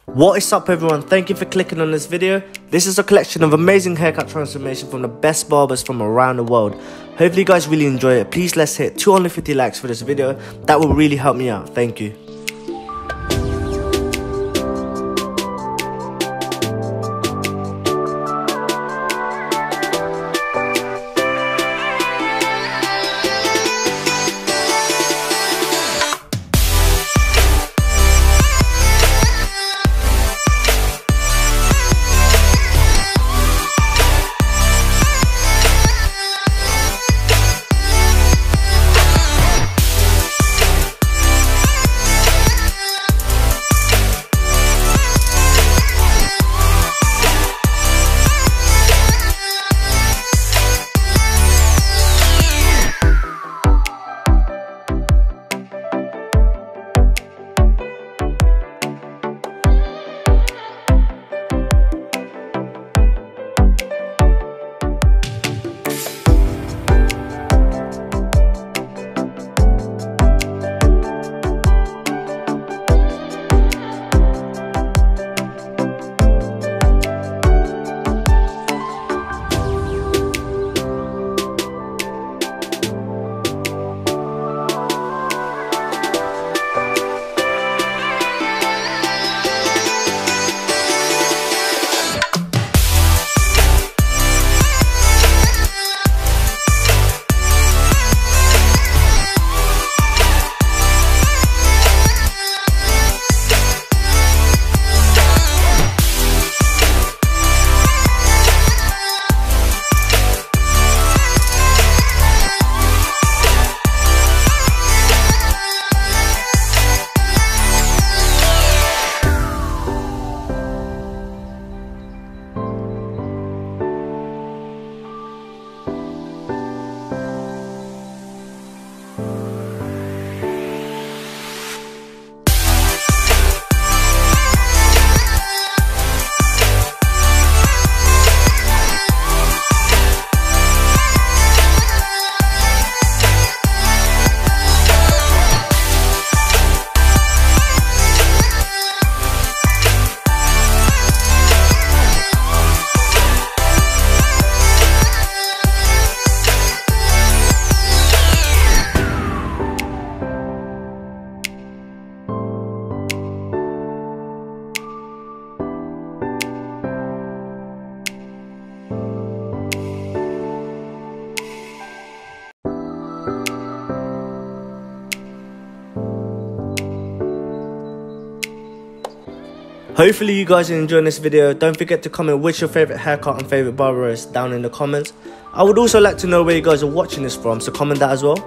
What is up everyone, thank you for clicking on this video. This is a collection of amazing haircut transformation from the best barbers from around the world. Hopefully you guys really enjoy it. Please let's hit 250 likes for this video. That will really help me out. Thank you. Hopefully you guys are enjoying this video. Don't forget to comment which your favourite haircut and favourite barber is down in the comments. I would also like to know where you guys are watching this from, so comment that as well.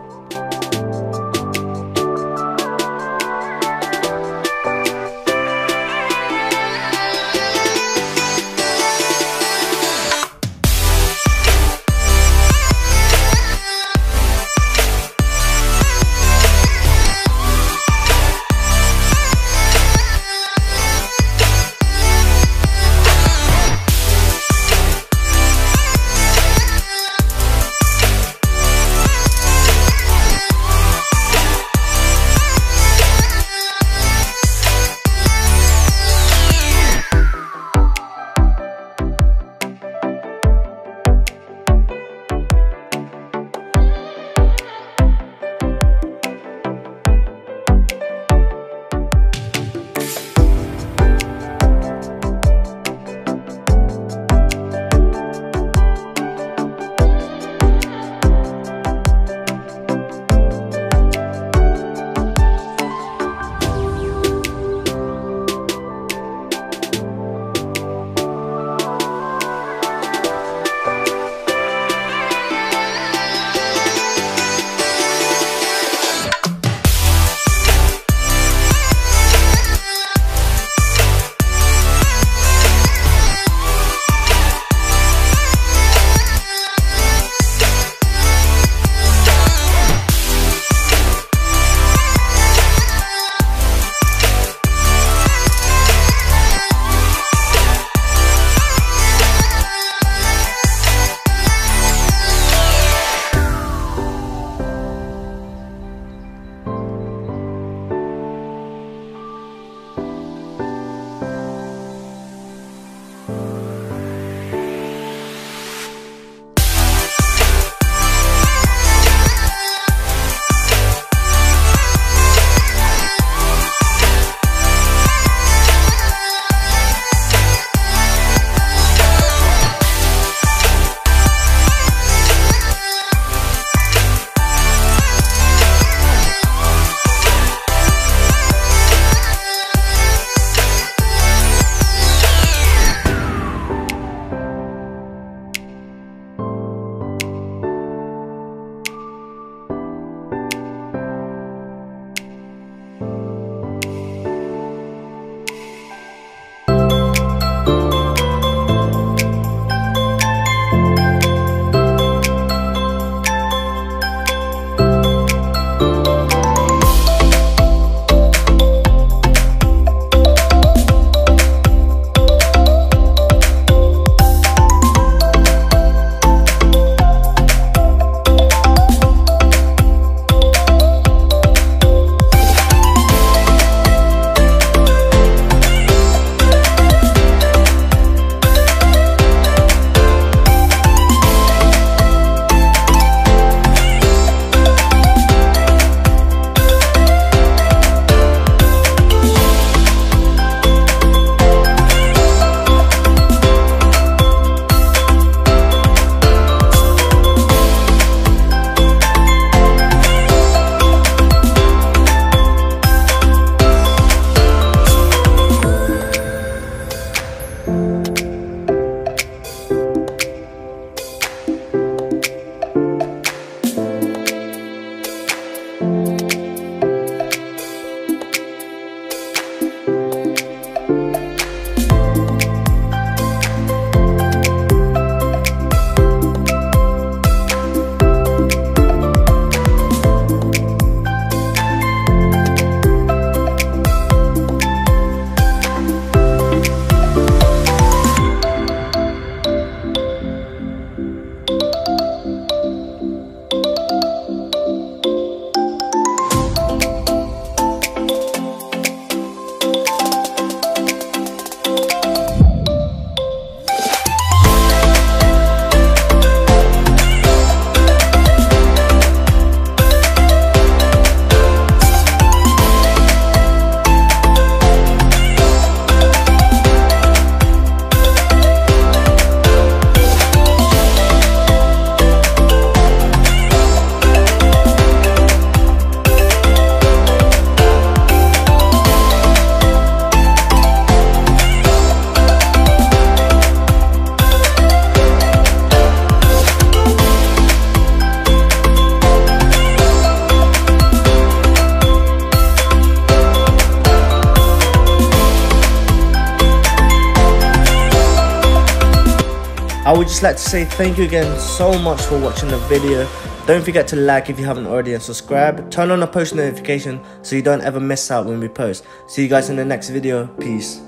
I would just like to say thank you again so much for watching the video. Don't forget to like if you haven't already and subscribe. Turn on the post notification so you don't ever miss out when we post. See you guys in the next video. Peace.